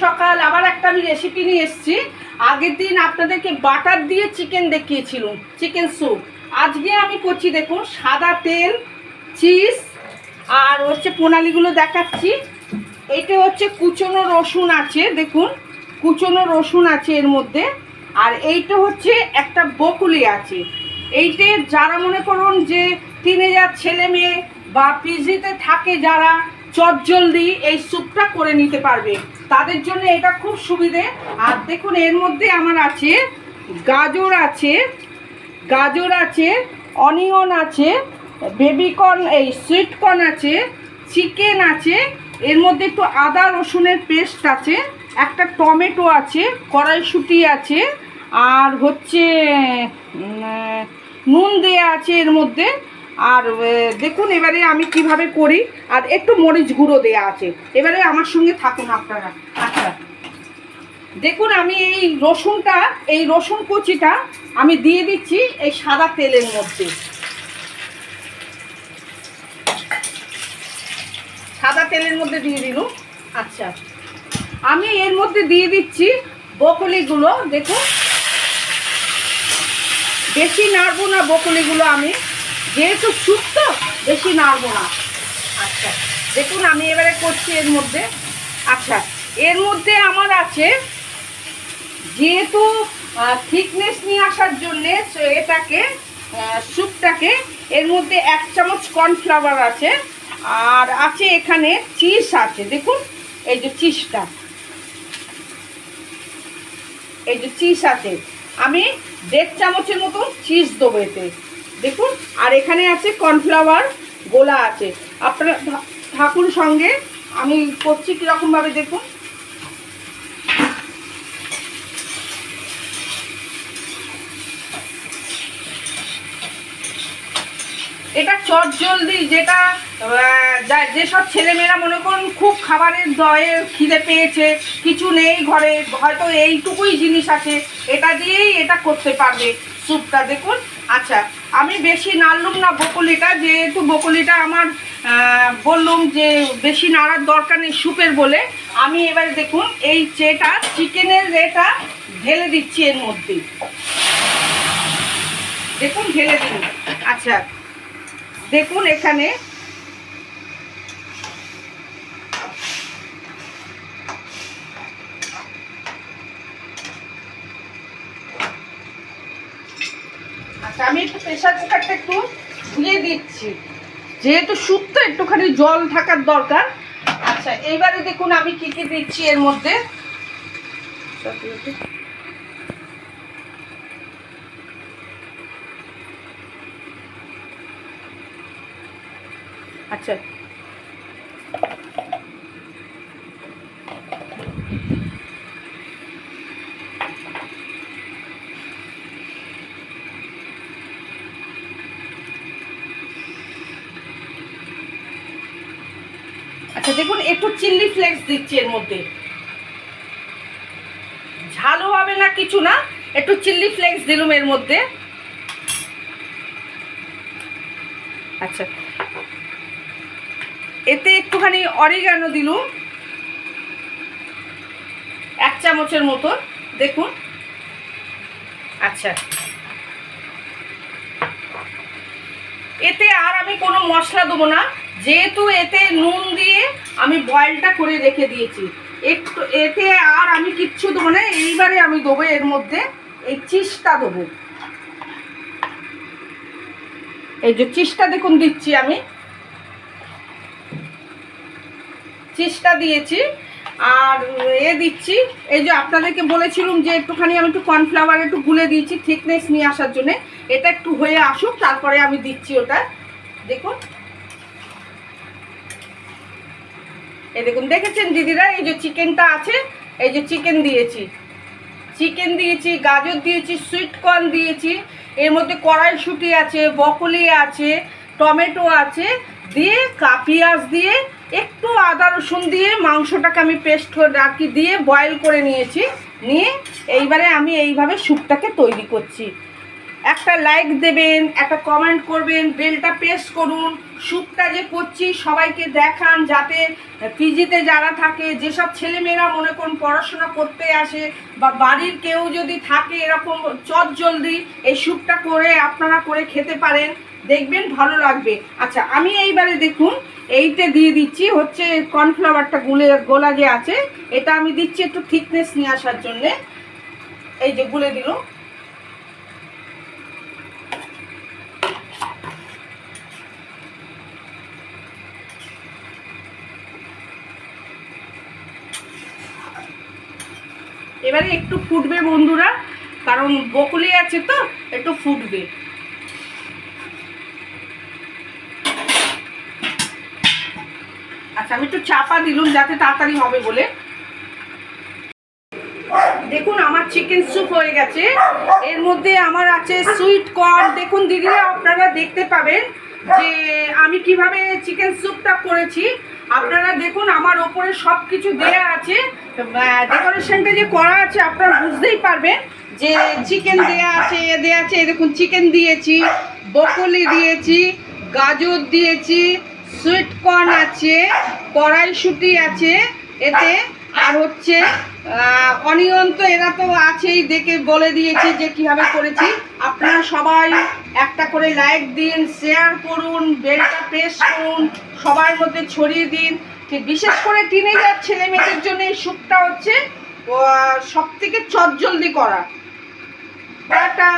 সকাল আবার একটা আমি রেসিপি নিয়ে এসেছি। আগের দিন আপনাদেরকে বাটার দিয়ে চিকেন দেখিয়েছিলাম, চিকেন স্যুপ। আজকে আমি করছি, দেখুন, সাদা তেল, চিজ আর হচ্ছে প্রণালীগুলো দেখাচ্ছি। এইটা হচ্ছে কুচনো রসুন আছে, দেখুন কুচনো রসুন আছে এর মধ্যে। আর এইটা হচ্ছে একটা বকুলি আছে। এইটা যারা মনে করুন যে টিনেজার ছেলে মেয়ে বা পিজিতে থাকে, যারা চটজলদি এই স্যুপটা করে নিতে পারবে, তাদের জন্য এটা খুব সুবিধে। আর দেখুন এর মধ্যে আমার আছে গাজর আছে, অনিয়ন আছে, বেবিকর্ন, এই সুইটকর্ন আছে, চিকেন আছে, এর মধ্যে একটু আদা রসুনের পেস্ট আছে, একটা টমেটো আছে, কড়াইশুঁটি আছে, আর হচ্ছে নুন দেয়া আছে এর মধ্যে। আর দেখুন এবারে আমি কিভাবে করি, আর একটু মরিচ গুঁড়ো দেয়া আছে। এবারে আমার সঙ্গে থাকুন আপনারা। আচ্ছা, দেখুন আমি এই রসুন কুচিটা আমি দিয়ে দিচ্ছি এই সাদা তেলের মধ্যে। সাদা তেলের মধ্যে দিয়ে দিল। আচ্ছা, আমি এর মধ্যে দিয়ে দিচ্ছি বকলিগুলো। দেখুন বেশি নাড়বো না বকলিগুলো, আমি যেহেতু স্যুপ তো বেশি নাড়বো না। আচ্ছা, দেখুন আমি এবারে করছি এর মধ্যে। আচ্ছা, এর মধ্যে আমার আছে, যেহেতু থিকনেস নিয়ে আসার জন্যে এটাকে স্যুপটাকে, এর মধ্যে 1 চামচ কর্নফ্লাওয়ার আছে, আর আছে এখানে চিজ আছে। দেখুন এই যে চিজটা, এই যে চিজ আছে, আমি 1.5 চামচের মতো চিজ দেবো এতে। দেখুন, আর এখানে আছে কর্নফ্লাওয়ার গোলা আছে। আপনারা থাকুন সঙ্গে, আমি করছি কীরকমভাবে দেখুন। এটা চটজলদি, যেটা যেসব ছেলেমেয়েরা মনে করুন খুব খাবারের দয়ের খিদে পেয়েছে, কিছু নেই ঘরে, হয়তো এইটুকুই জিনিস আছে, এটা দিয়েই এটা করতে পারবে স্যুপটা। দেখুন, আচ্ছা আমি বেশি নাড়লুম না বকলিটা, যেহেতু বকলিটা আমার বললুম যে বেশি নাড়ার দরকার নেই স্যুপের বলে। আমি এবারে দেখুন এই চিকেনের এটা ঢেলে দিচ্ছি এর মধ্যে। দেখুন ঢেলে দিন। আচ্ছা, দেখুন এখানে আচ্ছা, আমি একটু প্রেসার কুকারটা একটু ধুয়ে দিচ্ছি, যেহেতু স্যুপ তো একটুখানি জল থাকার দরকার। আচ্ছা, এইবারে দেখুন আমি কি কি দিচ্ছি এর মধ্যে। আচ্ছা, আচ্ছা দেখুন একটু চিলি ফ্লেক্স দিচ্ছি এর মধ্যে, ঝালও হবে না কিছু না, একটু চিলি ফ্লেক্স দিলুম এর মধ্যে। আচ্ছা, এতে একটুখানি অরিগানো দিলুম 1 চামচের মতো। দেখুন, আচ্ছা এতে আর আমি কোনো মশলা দেবো না, যেহেতু এতে নুন দিয়ে আমি বয়েলটা করে রেখে দিয়েছি। একটু এতে আর আমি কিচ্ছু দেবো না। এইবারে আমি দেবো এর মধ্যে এই চিজটা দেবো। এই যে চিজটা দেখুন দিচ্ছি, আমি চিজটা দিয়েছি। আর দিচ্ছি এই যে আপনাদেরকে বলেছিলাম যে একটুখানি আমি একটু কর্নফ্লাওয়ার একটু গুলে দিয়েছি থিকনেস নিয়ে আসার জন্যে। এটা একটু হয়ে আসুক, তারপরে আমি দিচ্ছি ওটা। দেখুন, এই দেখুন, দেখেছেন দিদিরা, এই যে চিকেনটা আছে, এই যে চিকেন দিয়েছি, গাজর দিয়েছি, সুইটকর্ন দিয়েছি, এর মধ্যে কড়াইশুঁটি আছে, বকলি আছে, টমেটো আছে, দিয়ে পেঁয়াজ দিয়ে একটু আদা রসুন দিয়ে মাংসটাকে আমি পেস্ট করে রাখি দিয়ে বয়েল করে নিয়েছি। নিয়ে এইবারে আমি এইভাবে স্যুপটাকে তৈরি করছি। একটা লাইক দেবেন, একটা কমেন্ট করবেন, বেলটা প্রেস করুন। স্যুপটা যে করছি সবাইকে দেখান, যাতে পিজিতে যারা থাকে, যেসব ছেলেমেয়েরা মনে করুন পড়াশোনা করতে আসে বা বাড়ির কেউ যদি থাকে এরকম চটজলদি এই স্যুপটা করে আপনারা করে খেতে পারেন, দেখবেন ভালো লাগবে। আচ্ছা, আমি এইবারে দেখুন এইটা দিয়ে দিচ্ছি হচ্ছে কর্নফ্লাওয়ারটা গোলা যে আছে, এটা আমি দিচ্ছি একটু থিকনেস নিয়ে আসার জন্যে। এই যে গুলে দিল। এবারে একটু ফুটবে বন্ধুরা, কারণ বকুলি আছে তো একটু ফুটবে। আচ্ছা, আমি একটু চাপা দিলুম যাতে তাড়াতাড়ি হবে বলে। দেখুন আমার চিকেন স্যুপ হয়ে গেছে। এর মধ্যে আমার আছে সুইট কর্ন। দেখুন দিদিরা, আপনারা দেখতে পাবেন যে আমি কিভাবে চিকেন স্যুপটা করেছি। আপনারা দেখুন আমার ওপরে সব কিছু দেয়া আছে, ডেকোরেশনটা যে করা আছে আপনারা বুঝতেই পারবেন যে চিকেন দেয়া আছে, দেয়া আছে। দেখুন চিকেন দিয়েছি, বকলি দিয়েছি, গাজর দিয়েছি, সুইট কর্ন আছে, কড়াইশুঁটি আছে এতে, আর হচ্ছে অনিয়ন তো এরা তো আছেই, দেখে বলে দিয়েছি যে কীভাবে করেছি। আপনারা সবাই একটা করে লাইক দিন, শেয়ার করুন, বেলটা প্রেস করুন, সবার মধ্যে ছড়িয়ে দিন। বিশেষ করে টিনেজার ছেলে মেয়েদের জন্য এই স্যুপটা হচ্ছে সব থেকে চটজলদি করা। টাটা।